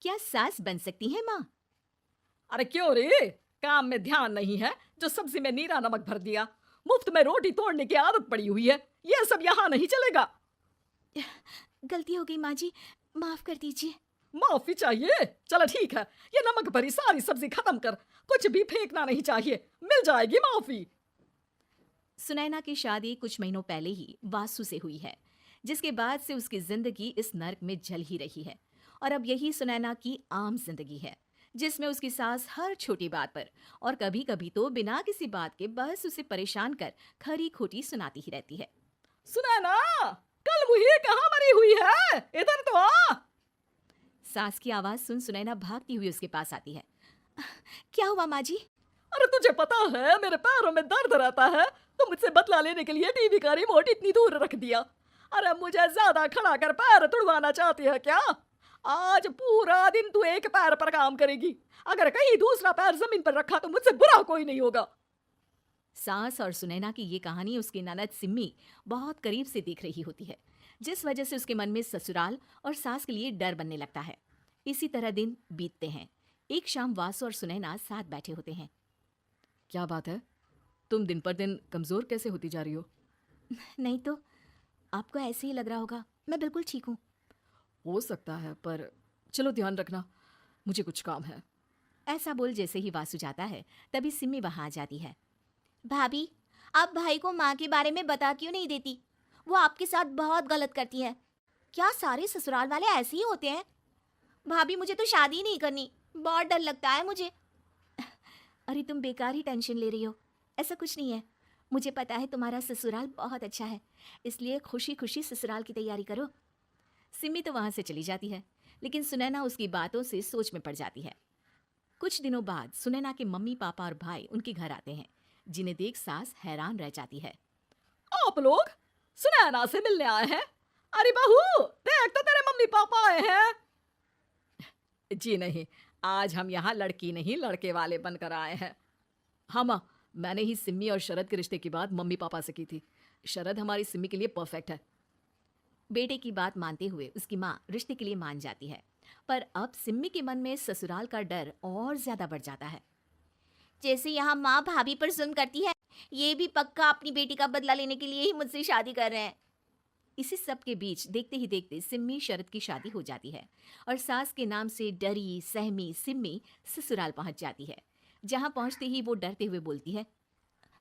क्या सास बन सकती है माँ? अरे क्यों रे, काम में ध्यान नहीं है जो सब्जी में नीरा नमक भर दिया। मुफ्त में रोटी तोड़ने की आदत पड़ी हुई है, ये सब यहाँ नहीं चलेगा। गलती हो गई माँ जी, माफ कर दीजिए। माफी चाहिए? चलो ठीक है, ये नमक भरी सारी सब्जी खत्म कर, कुछ भी फेंकना नहीं चाहिए, मिल जाएगी माफी। सुनैना की शादी कुछ महीनों पहले ही वासु से हुई है, जिसके बाद से उसकी जिंदगी इस नर्क में जल ही रही है। और अब यही सुनैना की आम जिंदगी है, जिसमें उसकी सास हर छोटी बात पर और कभी कभी तो बिना किसी बात के बस उसे परेशान कर खरी खोटी सुनाती ही रहती है। सुनैना, कल मुही कहाँ मरी हुई है, इधर तो आ। सास की आवाज सुन सुनैना भागती हुई उसके पास आती है। क्या हुआ माँ जी? अरे तुझे पता है मेरे पैरों में दर्द रहता है, तो मुझसे बदला लेने के लिए टीवी का रिमोट इतनी दूर रख दिया। अरे मुझे ज्यादा खड़ा कर पैर तुड़वाना चाहती है क्या? आज पूरा दिन तू एक पैर पर काम करेगी, अगर कहीं दूसरा पैर जमीन पर रखा तो मुझसे बुरा कोई नहीं होगा। सास और सुनैना की ये कहानी उसकी ननद सिम्मी बहुत करीब से देख रही होती है, जिस वजह से उसके मन में ससुराल और सास के लिए डर बनने लगता है। इसी तरह दिन बीतते हैं। एक शाम वासु और सुनैना साथ बैठे होते हैं। क्या बात है, तुम दिन पर दिन कमजोर कैसे होती जा रही हो? नहीं तो, आपको ऐसे ही लग रहा होगा, मैं बिल्कुल ठीक हूँ। हो सकता है, पर चलो ध्यान रखना, मुझे कुछ काम है। ऐसा बोल जैसे ही वासु जाता है, तभी सिम्मी वहां आ जाती है। भाभी, आप भाई को माँ के बारे में बता क्यों नहीं देती? वो आपके साथ बहुत गलत करती है। क्या सारे ससुराल वाले ऐसे ही होते हैं? भाभी, मुझे तो शादी नहीं करनी, बहुत डर लगता है मुझे। अरे तुम बेकार ही टेंशन ले रही हो, ऐसा कुछ नहीं है। मुझे पता है तुम्हारा ससुराल बहुत अच्छा है, इसलिए खुशी खुशी ससुराल की तैयारी करो। सिमी तो वहां से चली जाती है, लेकिन सुनैना उसकी बातों से सोच में पड़ जाती है। कुछ दिनों बाद सुनैना के मम्मी पापा और भाई उनके घर आते हैं, जिन्हें देख सास हैरान रह जाती है। आप लोग सुनैना से मिलने आए हैं? अरे बहू, देख तो तेरे मम्मी पापा आए हैं। जी नहीं, आज हम यहाँ लड़की नहीं लड़के वाले बनकर आए हैं। हाँ माँ, मैंने ही सिम्मी और शरद के रिश्ते की बात मम्मी पापा से की थी। शरद हमारी सिम्मी के लिए परफेक्ट है। बेटे की बात मानते हुए उसकी माँ रिश्ते के लिए मान जाती है, पर अब सिम्मी के मन में ससुराल का डर और ज्यादा बढ़ जाता है। जैसे यहाँ माँ भाभी पर जुल्म करती है, ये भी पक्का अपनी बेटी का बदला लेने के लिए ही मुझसे शादी कर रहे हैं। इसी सब के बीच देखते ही देखते सिम्मी शरद की शादी हो जाती है और सास के नाम से डरी सहमी सिम्मी ससुराल पहुंच जाती है। जहां पहुंचते ही वो डरते हुए बोलती है,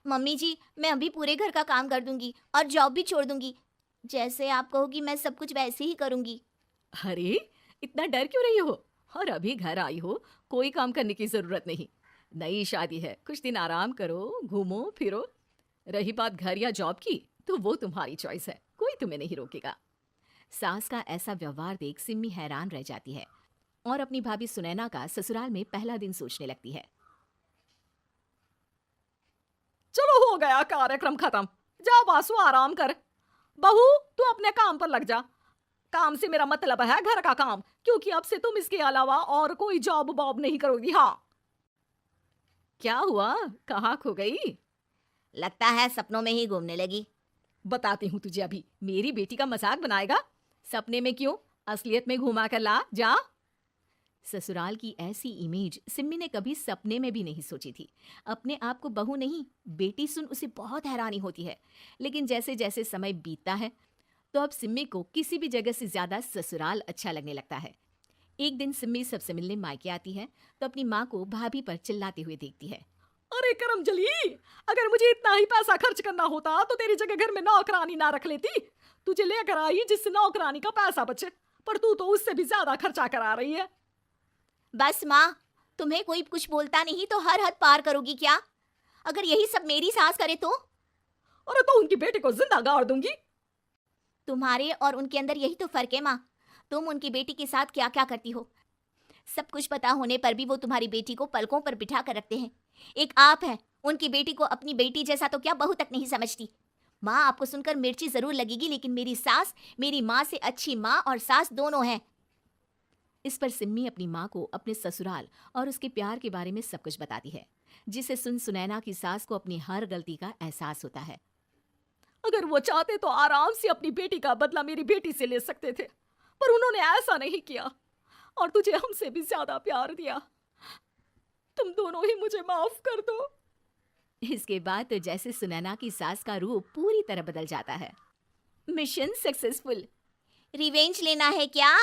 मम्मी जी, मैं अभी पूरे घर का काम कर दूंगी और जॉब भी छोड़ दूंगी। जैसे आप कहोगी मैं सब कुछ वैसे ही करूंगी। अरे, इतना डर क्यों रही हो? और अभी घर आई हो, कोई काम करने की जरूरत नहीं। नई शादी है, कुछ दिन आराम करो, घूमो फिरो। रही बात घर या जॉब की, तो वो तुम्हारी चॉइस है, कोई तुम्हें नहीं रोकेगा। सास का ऐसा व्यवहार देख सिम्मी हैरान रह जाती है और अपनी भाभी सुनैना का ससुराल में पहला दिन सोचने लगती है। चलो हो गया कार्यक्रम खत्म, जा वासु आराम कर। बहू, तू अपने काम पर लग जा। काम से मेरा मतलब है घर का काम, क्योंकि अब से तुम इसके अलावा और कोई जॉब बॉब नहीं करोगी। हाँ। क्या हुआ, कहाँ खो गई? लगता है सपनों में ही घूमने लगी। बताती हूँ तुझे अभी। मेरी बेटी का मजाक बनाएगा? सपने में क्यों, असलियत में घुमा कर ला, जा। ससुराल की ऐसी इमेज सिम्मी ने कभी सपने में भी नहीं सोची थी। अपने आप को बहू नहीं, बेटी सुन उसे बहुत हैरानी होती है। लेकिन जैसे जैसे समय बीतता है, तो अब सिम्मी को किसी भी जगह से ज्यादा ससुराल अच्छा लगने लगता है। एक दिन सिम्मी सबसे मिलने मायके आती है, तो अपनी माँ को भाभी पर चिल्लाते हुए देखती है। अरे करमजली, अगर मुझे इतना ही पैसा खर्च करना होता तो तेरी जगह घर में नौकरानी ना रख लेती। तुझे लेकर आई जिससे नौकरानी का पैसा बचे, पर तू तो उससे भी ज्यादा खर्चा करा रही है। बस माँ, तुम्हें कोई कुछ बोलता नहीं तो हर हद पार करोगी क्या? अगर यही सब मेरी सास करे तो? अरे तो उनकी बेटी को जिंदा गाड़ दूंगी। तुम्हारे और उनके अंदर यही तो फर्क है माँ। तुम उनकी बेटी के साथ क्या क्या करती हो, सब कुछ पता होने पर भी वो तुम्हारी बेटी को पलकों पर बिठा कर रखते हैं। एक आप है, उनकी बेटी को अपनी बेटी जैसा तो क्या बहू तक नहीं समझती। माँ, आपको सुनकर मिर्ची जरूर लगेगी, लेकिन मेरी सास मेरी माँ से अच्छी माँ और सास दोनों हैं। इस पर सिम्मी अपनी माँ को अपने ससुराल और उसके प्यार के बारे में सब कुछ बताती है, जिसे सुन सुनैना की सास को अपनी हर गलती का एहसास होता है। अगर वो चाहते तो आराम से अपनी बेटी का बदला मेरी बेटी से ले सकते थे, पर उन्होंने ऐसा नहीं किया। और तुझे हमसे भी ज्यादा प्यार दिया। तुम दोनों ही मुझे माफ कर दो। इसके बाद तो जैसे सुनैना की सास का रूप पूरी तरह बदल जाता है। Mission successful. रिवेंज लेना है क्या?